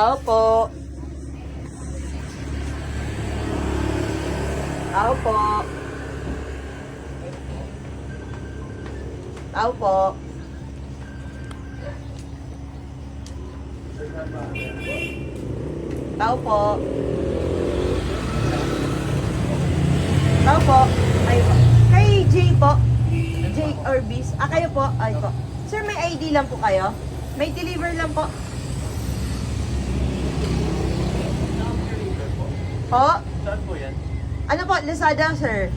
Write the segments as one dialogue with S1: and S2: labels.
S1: Tao po. Tao po. Tao po. Tao po. Tao po. Ay po. Kay Jay po. Jay Orbis. Kayo po. Ay po. Sir, may ID lang po kayo? May deliver lang po. Po?
S2: Saan po yan?
S1: Ano po? Lazada, sir.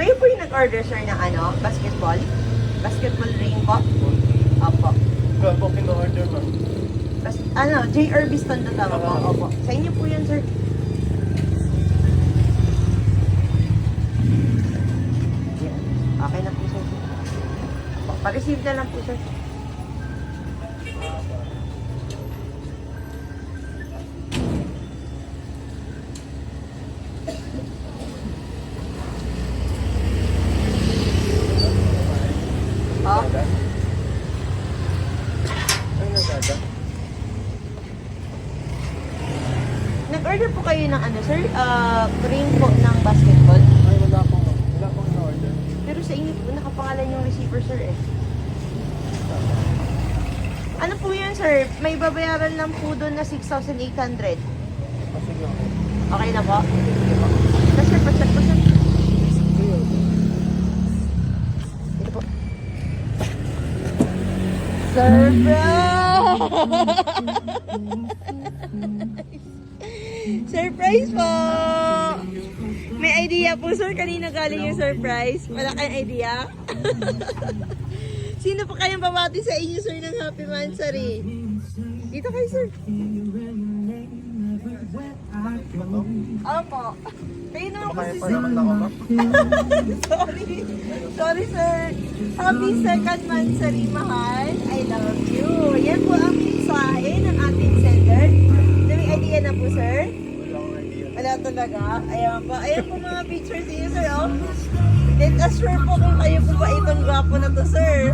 S1: Kayo po yung nag-order, sir, ng ano? Basketball? Basketball ring po? Opo.
S2: Ikaw po pino-order mo.
S1: J. Urbiston na tama po. Opo. Sa inyo po yan, sir. Yan. Okay na po, sir. Pa-receive na lang po, sir. Oh.
S2: Ay, nagada.
S1: Nag-order po kayo ng ano, sir? Ring po ng basketball.
S2: Ay, wala pong in-order.
S1: Pero sa inyo po, nakapangalan yung receiver, sir, eh. Ano po yun, sir? May babayaran lang po doon na 6,800.
S2: Sige ako.
S1: Okay na po? Yes, sir, pa-check po, sir. Ito po. Surprise! Surprise po! May idea po, sir. Kanina galing yung surprise. Wala kayong idea? Sino po kayong babati sa inyo, sir, ng Happy Mansari? Dito kayo, sir. Opo. Kayo naman po si
S2: Kumakain pa
S1: sir.
S2: naman ako, ma'am.
S1: Sorry. Sorry, sir. Happy second Mansari, mahal. I love you. Yan po ang mensahe ng ating sender. May idea na po, sir?
S2: Wala akong idea.
S1: Wala talaga. Ayan po. Ayan po mga pictures niyo, sir. Oh. Let us sure po kung kayo po ba itong gwapo na to, sir.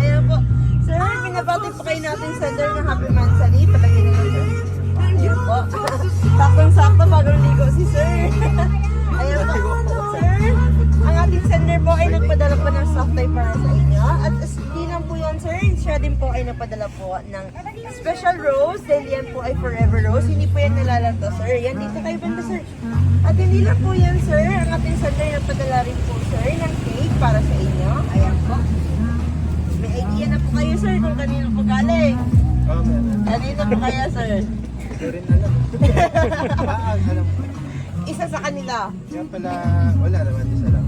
S1: Ayan po. Sir, pinabati po kayo natin sender ng Happy Mansari. Palagay na lang, sir. Ayan po. Saktong-sakto bagong ligo si sir. Ayan po. Sir, ang ating sender po ay nagpadala po ng soft toy para sa inyo. At hindi lang po yan, sir. Siya din po ay nagpadala po ng special rose. Dahil yan po ay forever rose. Hindi po yan nalalanto, sir. Yan dito kayo banda, sir. At hindi lang po yan, sir. Ang ating sender nagpadala rin po, sir, ng cake para sa inyo. Ayan po. May idea na po kayo, sir, kung kanino po galing.
S2: Oh, meron.
S1: Kanino po kaya, sir?
S2: Hindi rin alam. Alam ko.
S1: Isa sa kanila.
S2: Yan pala, wala naman, isa lang.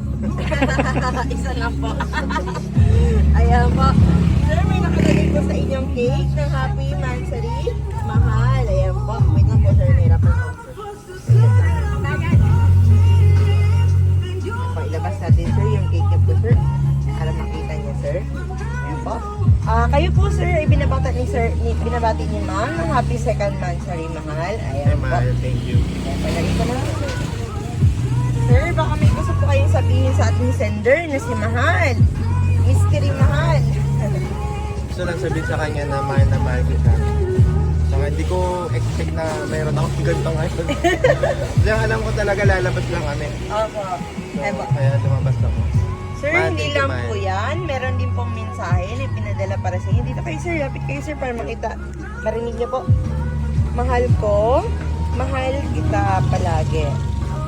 S1: Isa lang po. Ayan po. Sir, may nakalagay po sa inyong cake ng Happy Mansari. Mahal. Ayan po. Wait lang po, sir. Nahirapan po. Ilabas natin, sir, yung cake niyo po, sir. Para makita niyo, sir. Ayan po. Kayo po, sir, ay binabati ni ma'am ng Happy second Mansari, mahal. Ayan
S2: Ay,
S1: po.
S2: mahal, thank you.
S1: Ayan, palagay ko na. Sir, baka may gusto po kayong sabihin sa ating sender na si Mahal. Mystery Mahal.
S2: Gusto lang sabihin sa kanya na mahal kita. Saka hindi ko expect na mayroon akong ganitong idol. Kasi alam ko talaga lalabas lang kami.
S1: Opo.
S2: So,
S1: Ay po.
S2: kaya lumabas ako.
S1: Sir,
S2: Mahal,
S1: hindi
S2: thank you,
S1: lang
S2: mahal.
S1: po yan. Meron din pong mensahe na pinadala para sa inyo. Dito kayo, sir. Lapit kayo, sir, para makita. Marinig niyo po. Mahal ko. Mahal kita palagi.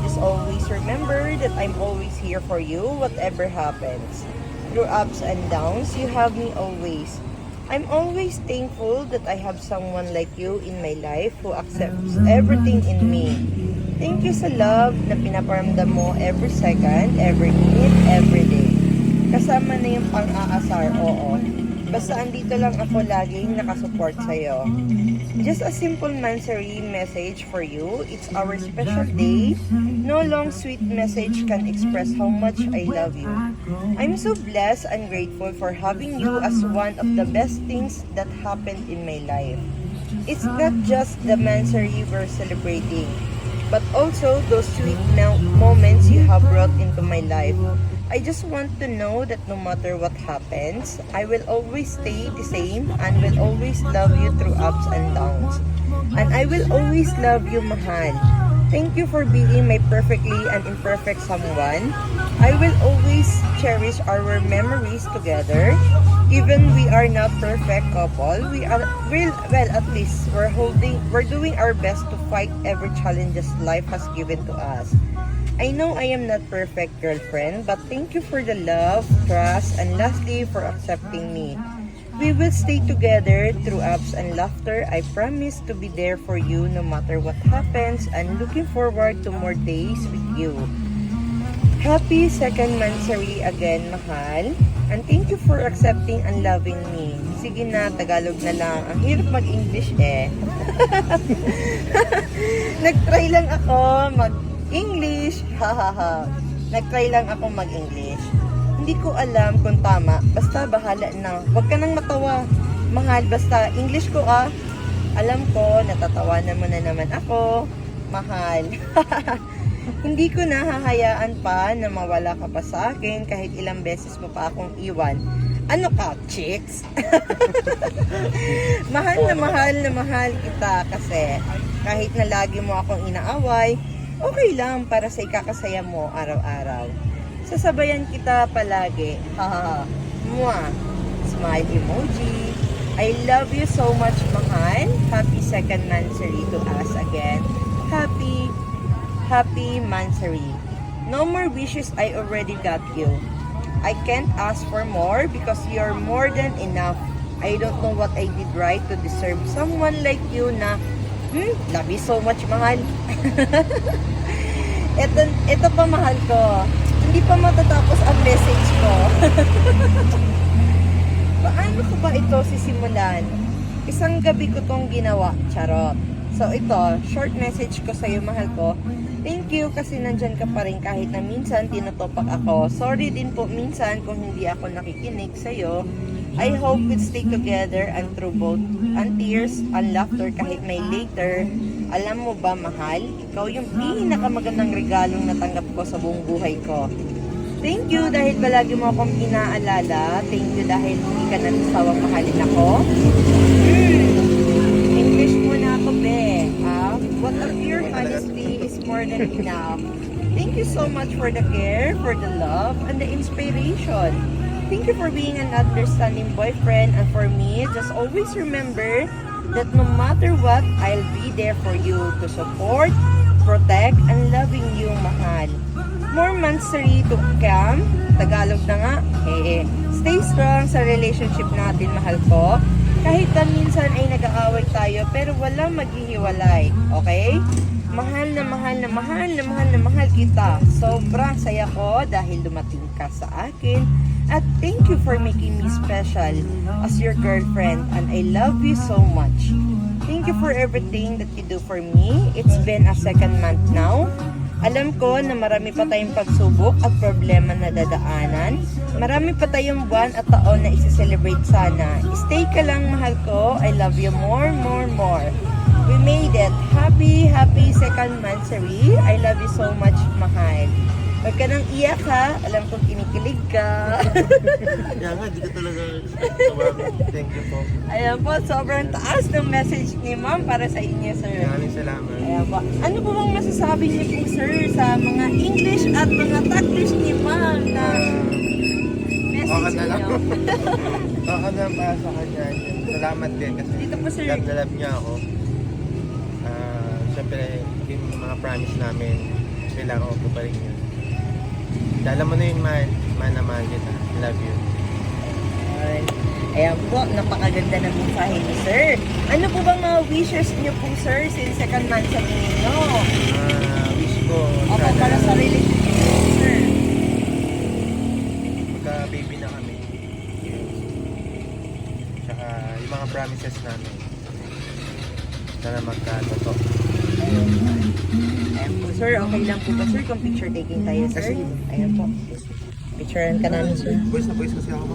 S1: Just always remember that I'm always here for you, whatever happens. Through ups and downs, you have me always. I'm always thankful that I have someone like you in my life who accepts everything in me. Thank you sa love na pinaparamdam mo every second, every minute, every day. Kasama na yung pang-aasar, oo. Basta andito lang ako laging nakasupport sa'yo. Just a simple Mansari message for you. It's our special day. No long sweet message can express how much I love you. I'm so blessed and grateful for having you as one of the best things that happened in my life. It's not just the Mansari we're celebrating, but also those sweet moments you have brought into my life. I just want to know that no matter what happens, I will always stay the same and will always love you through ups and downs. And I will always love you, mahal. Thank you for being my perfectly and imperfect someone. I will always cherish our memories together. Even we are not perfect couple, well at least we're doing our best to fight every challenges life has given to us. I know I am not perfect, girlfriend, but thank you for the love, trust, and lastly for accepting me. We will stay together through ups and laughter. I promise to be there for you no matter what happens and looking forward to more days with you. Happy second Mansari again, mahal. And thank you for accepting and loving me. Sige na, Tagalog na lang. Ang hirap mag-English eh. Nag-try lang ako mag-English. Hahaha. Nag-try lang ako mag-English. Hindi ko alam kung tama. Basta bahala na. Huwag ka nang matawa. Mahal, basta English ko ah. Alam ko, natatawanan mo na naman ako. Mahal. Hindi ko na hahayaan pa na mawala ka pa sa akin kahit ilang beses mo pa akong iwan. Ano ka, chicks? Mahal na mahal kita kasi kahit na lagi mo akong inaaway, okay lang para sa ikakasaya mo araw-araw. Sasabayan kita palagi. Haha. Mwah. Smile emoji. I love you so much, mahal. Happy second Mansari to us again. Happy Mansari. No more wishes, I already got you. I can't ask for more because you're more than enough. I don't know what I did right to deserve someone like you na love you so much, mahal. Ito pa, mahal ko. Hindi pa matatapos ang message ko. Paano ko ba ito sisimulan? Isang gabi ko tong ginawa, charot. So ito, short message ko sa'yo, mahal ko. Thank you kasi nandyan ka pa rin kahit na minsan tinutopak ako. Sorry din po minsan kung hindi ako nakikinig sa'yo. I hope we'll stay together and through both and tears and laughter kahit may later. Alam mo ba, mahal? Ikaw yung pinakamagandang regalong natanggap ko sa buong buhay ko. Thank you dahil palagi mo akong inaalala. Thank you dahil hindi ka nagsawang mahalin ako. English muna ako, be. What a pure honesty is more than enough. Thank you so much for the care, for the love, and the inspiration. Thank you for being an understanding boyfriend, and for me, just always remember that no matter what, I'll be there for you to support, protect, and loving you, mahal. More Mansari to come. Tagalog na nga. Stay strong sa relationship natin, mahal ko. Kahit na minsan ay nag-aaway tayo, pero walang maghihiwalay. Okay? Mahal na mahal kita. Sobrang saya ko dahil dumating ka sa akin. At thank you for making me special as your girlfriend. And I love you so much. Thank you for everything that you do for me. It's been a second month now. Alam ko na marami pa tayong pagsubok at problema na dadaanan. Marami pa tayong buwan at taon na isi-celebrate sana. Stay ka lang, mahal ko. I love you more. We made it. Happy second Mansari. I love you so much, mahal. Huwag ka nang iyak ha. Alam kong kinikilig ka.
S2: Kaya nga, di ka talaga tumawag. Thank you po.
S1: Ayan po, sobrang taas ng message ni ma'am para sa inyo, sir.
S2: Maraming salamat.
S1: Ayan po. Ano po bang masasabi niyo po, sir, sa mga English at mga Taglish ni ma'am na message
S2: na lang.
S1: niyo?
S2: Okay na para sa kanya. Salamat din kasi
S1: Dito po, sir.
S2: love na love niya ako. Siyempre, yung mga promise namin, kailangan ko pa rin yun. Alam mo na yun, man na mahal kita. Love you.
S1: Ayan po, napakaganda ng mensahe ni sir. Ano po bang mga wishes niyo po, sir, since second month sa ninyo?
S2: Wish ko
S1: Opo, para sa relationship niyo, sir.
S2: magka-baby na kami. Tsaka yung mga promises namin. Sana magkatotoo.
S1: Ayan po, sir. Okay lang po ba, sir, kung picture taking tayo, sir? Ayan po. Picturean ka namin, sir.
S2: Boys na boys kasi ako.